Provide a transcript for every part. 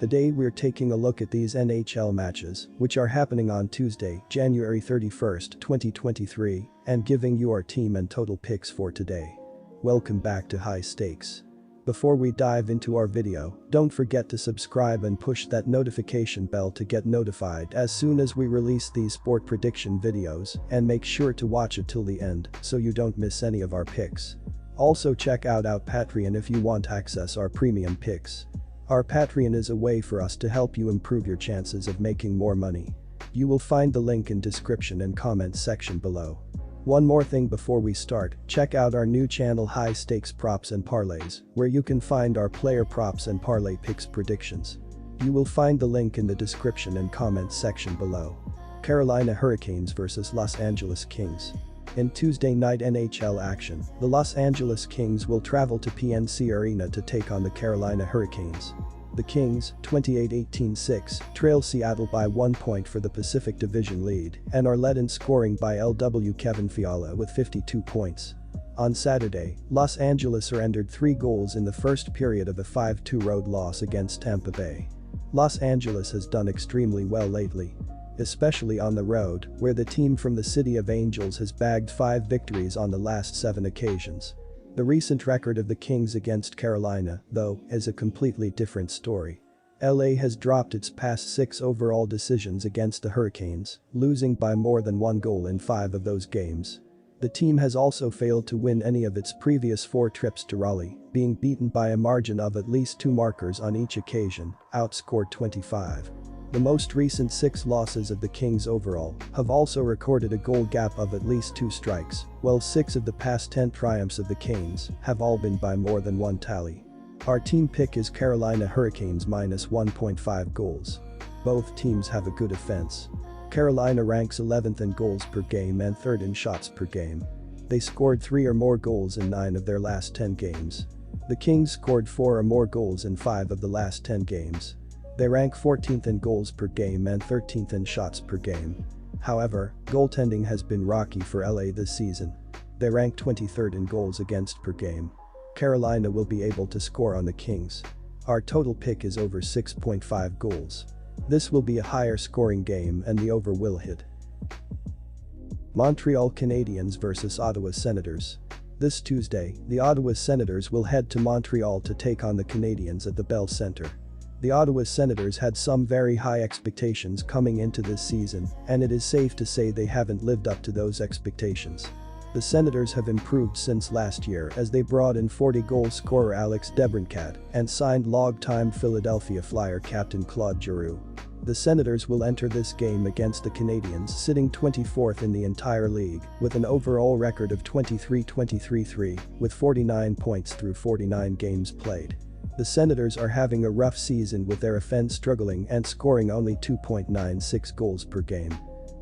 Today we're taking a look at these NHL matches, which are happening on Tuesday, January 31st, 2023, and giving you our team and total picks for today. Welcome back to High Stakes. Before we dive into our video, don't forget to subscribe and push that notification bell to get notified as soon as we release these sport prediction videos, and make sure to watch it till the end so you don't miss any of our picks. Also check out our Patreon if you want access our premium picks. Our Patreon is a way for us to help you improve your chances of making more money. You will find the link in description and comments section below. One more thing before we start, check out our new channel High Stakes Props and Parlays, where you can find our player props and parlay picks predictions. You will find the link in the description and comments section below. Carolina Hurricanes vs Los Angeles Kings. In Tuesday night NHL action, the Los Angeles Kings will travel to PNC Arena to take on the Carolina Hurricanes. The Kings, 28-18-6, trail Seattle by 1 point for the Pacific Division lead and are led in scoring by LW Kevin Fiala with 52 points. On Saturday, Los Angeles surrendered 3 goals in the first period of a 5-2 road loss against Tampa Bay. Los Angeles has done extremely well lately, especially on the road, where the team from the City of Angels has bagged 5 victories on the last 7 occasions. The recent record of the Kings against Carolina, though, is a completely different story. LA has dropped its past 6 overall decisions against the Hurricanes, losing by more than 1 goal in 5 of those games. The team has also failed to win any of its previous 4 trips to Raleigh, being beaten by a margin of at least 2 markers on each occasion, outscored 25. The most recent 6 losses of the Kings overall have also recorded a goal gap of at least 2 strikes, while 6 of the past 10 triumphs of the Kings have all been by more than 1 tally. Our team pick is Carolina Hurricanes minus 1.5 goals. Both teams have a good offense. Carolina ranks 11th in goals per game and 3rd in shots per game. They scored 3 or more goals in 9 of their last 10 games. The Kings scored 4 or more goals in 5 of the last 10 games. They rank 14th in goals per game and 13th in shots per game. However, goaltending has been rocky for LA this season. They rank 23rd in goals against per game. Carolina will be able to score on the Kings. Our total pick is over 6.5 goals. This will be a higher scoring game and the over will hit. Montreal Canadiens vs Ottawa Senators. This Tuesday, the Ottawa Senators will head to Montreal to take on the Canadiens at the Bell Centre. The Ottawa Senators had some very high expectations coming into this season, and it is safe to say they haven't lived up to those expectations. The Senators have improved since last year as they brought in 40-goal scorer Alex DeBrincat and signed long-time Philadelphia Flyer captain Claude Giroux. The Senators will enter this game against the Canadiens sitting 24th in the entire league with an overall record of 23-23-3 with 49 points through 49 games played. The Senators are having a rough season with their offense struggling and scoring only 2.96 goals per game.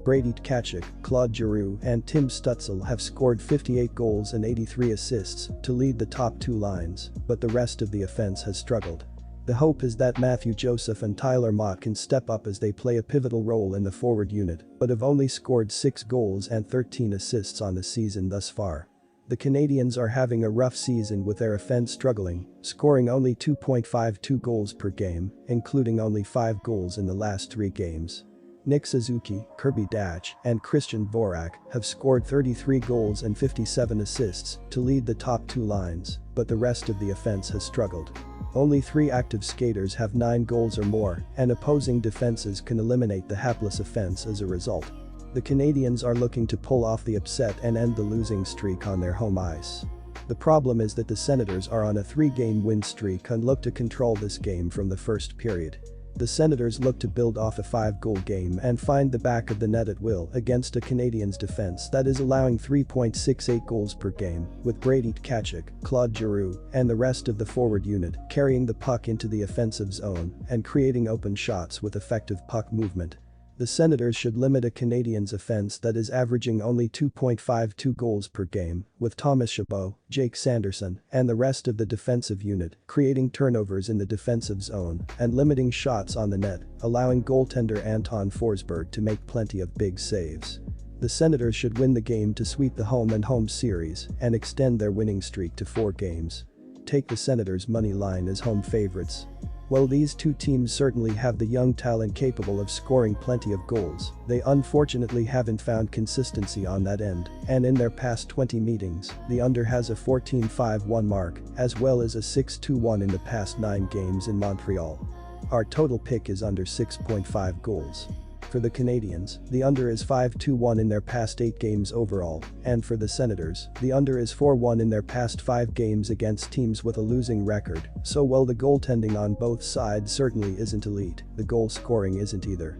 Brady Tkachuk, Claude Giroux and Tim Stützle have scored 58 goals and 83 assists to lead the top 2 lines, but the rest of the offense has struggled. The hope is that Matthew Joseph and Tyler Mott can step up as they play a pivotal role in the forward unit, but have only scored 6 goals and 13 assists on the season thus far. The Canadiens are having a rough season with their offense struggling, scoring only 2.52 goals per game, including only 5 goals in the last 3 games. Nick Suzuki, Kirby Dach, and Christian Dvorak have scored 33 goals and 57 assists to lead the top 2 lines, but the rest of the offense has struggled. Only 3 active skaters have 9 goals or more, and opposing defenses can eliminate the hapless offense as a result. The Canadiens are looking to pull off the upset and end the losing streak on their home ice. The problem is that the Senators are on a 3-game win streak and look to control this game from the first period. The Senators look to build off a 5-goal game and find the back of the net at will against a Canadiens defense that is allowing 3.68 goals per game, with Brady Tkachuk, Claude Giroux, and the rest of the forward unit carrying the puck into the offensive zone and creating open shots with effective puck movement. The Senators should limit a Canadiens offense that is averaging only 2.52 goals per game, with Thomas Chabot, Jake Sanderson, and the rest of the defensive unit creating turnovers in the defensive zone and limiting shots on the net, allowing goaltender Anton Forsberg to make plenty of big saves. The Senators should win the game to sweep the home-and-home series and extend their winning streak to 4 games. Take the Senators' money line as home favorites. While these two teams certainly have the young talent capable of scoring plenty of goals, they unfortunately haven't found consistency on that end, and in their past 20 meetings, the under has a 14-5-1 mark, as well as a 6-2-1 in the past 9 games in Montreal. Our total pick is under 6.5 goals. For the Canadiens, the under is 5-2-1 in their past 8 games overall, and for the Senators, the under is 4-1 in their past 5 games against teams with a losing record, so while the goaltending on both sides certainly isn't elite, the goal scoring isn't either.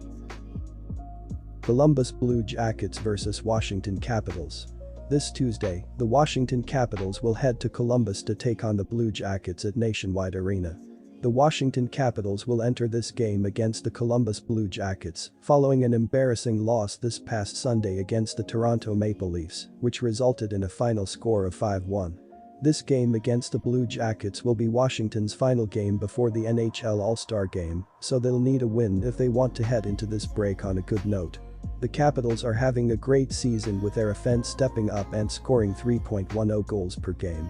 Columbus Blue Jackets vs Washington Capitals. This Tuesday, the Washington Capitals will head to Columbus to take on the Blue Jackets at Nationwide Arena. The Washington Capitals will enter this game against the Columbus Blue Jackets, following an embarrassing loss this past Sunday against the Toronto Maple Leafs, which resulted in a final score of 5-1. This game against the Blue Jackets will be Washington's final game before the NHL All-Star Game, so they'll need a win if they want to head into this break on a good note. The Capitals are having a great season with their offense stepping up and scoring 3.10 goals per game.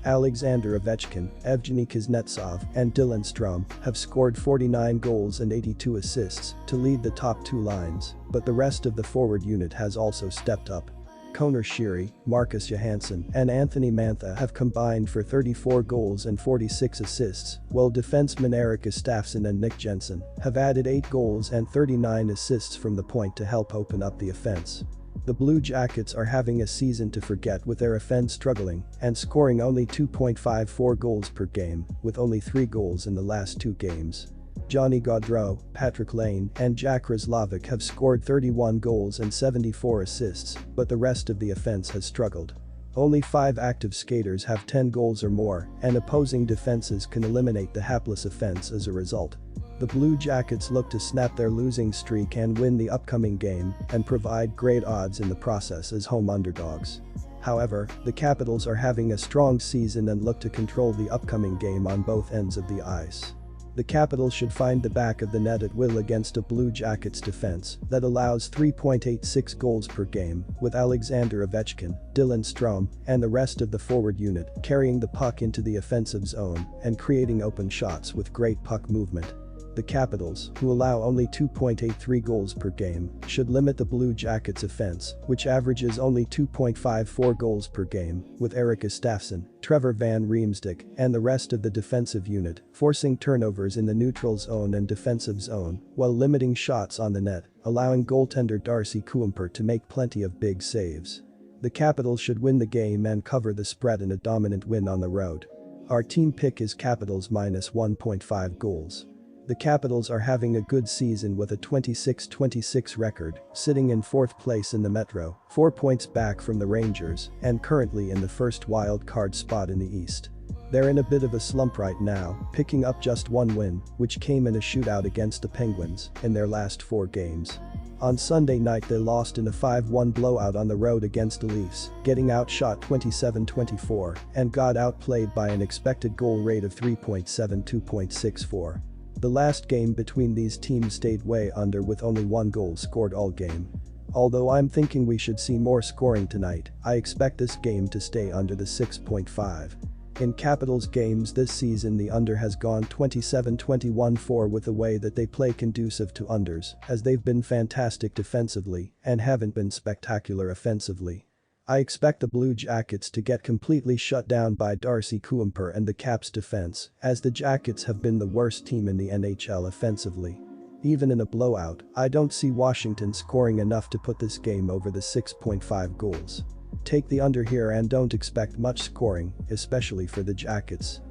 Alexander Ovechkin, Evgeny Kuznetsov, and Dylan Strome have scored 49 goals and 82 assists to lead the top 2 lines, but the rest of the forward unit has also stepped up. Conor Sheary, Marcus Johansson, and Anthony Mantha have combined for 34 goals and 46 assists, while defensemen Erik Gustafsson and Nick Jensen have added 8 goals and 39 assists from the point to help open up the offense. The Blue Jackets are having a season to forget with their offense struggling and scoring only 2.54 goals per game, with only 3 goals in the last 2 games. Johnny Gaudreau, Patrick Lane, and Jack Roslovic have scored 31 goals and 74 assists, but the rest of the offense has struggled. Only 5 active skaters have 10 goals or more, and opposing defenses can eliminate the hapless offense as a result. The Blue Jackets look to snap their losing streak and win the upcoming game and provide great odds in the process as home underdogs. However, the Capitals are having a strong season and look to control the upcoming game on both ends of the ice. The Capitals should find the back of the net at will against a Blue Jackets defense that allows 3.86 goals per game, with Alexander Ovechkin, Dylan Strome, and the rest of the forward unit carrying the puck into the offensive zone and creating open shots with great puck movement. The Capitals, who allow only 2.83 goals per game, should limit the Blue Jackets' offense, which averages only 2.54 goals per game, with Erik Gustafsson, Trevor Van Riemsdyk, and the rest of the defensive unit forcing turnovers in the neutral zone and defensive zone, while limiting shots on the net, allowing goaltender Darcy Kuemper to make plenty of big saves. The Capitals should win the game and cover the spread in a dominant win on the road. Our team pick is Capitals minus 1.5 goals. The Capitals are having a good season with a 26-26 record, sitting in 4th place in the Metro, 4 points back from the Rangers, and currently in the first wild card spot in the East. They're in a bit of a slump right now, picking up just 1 win, which came in a shootout against the Penguins in their last 4 games. On Sunday night they lost in a 5-1 blowout on the road against the Leafs, getting outshot 27-24, and got outplayed by an expected goal rate of 3.72.64. The last game between these teams stayed way under with only 1 goal scored all game. Although I'm thinking we should see more scoring tonight, I expect this game to stay under the 6.5. In Capitals games this season the under has gone 27-21-4 with the way that they play conducive to unders, as they've been fantastic defensively and haven't been spectacular offensively. I expect the Blue Jackets to get completely shut down by Darcy Kuemper and the Caps defense, as the Jackets have been the worst team in the NHL offensively. Even in a blowout, I don't see Washington scoring enough to put this game over the 6.5 goals. Take the under here and don't expect much scoring, especially for the Jackets.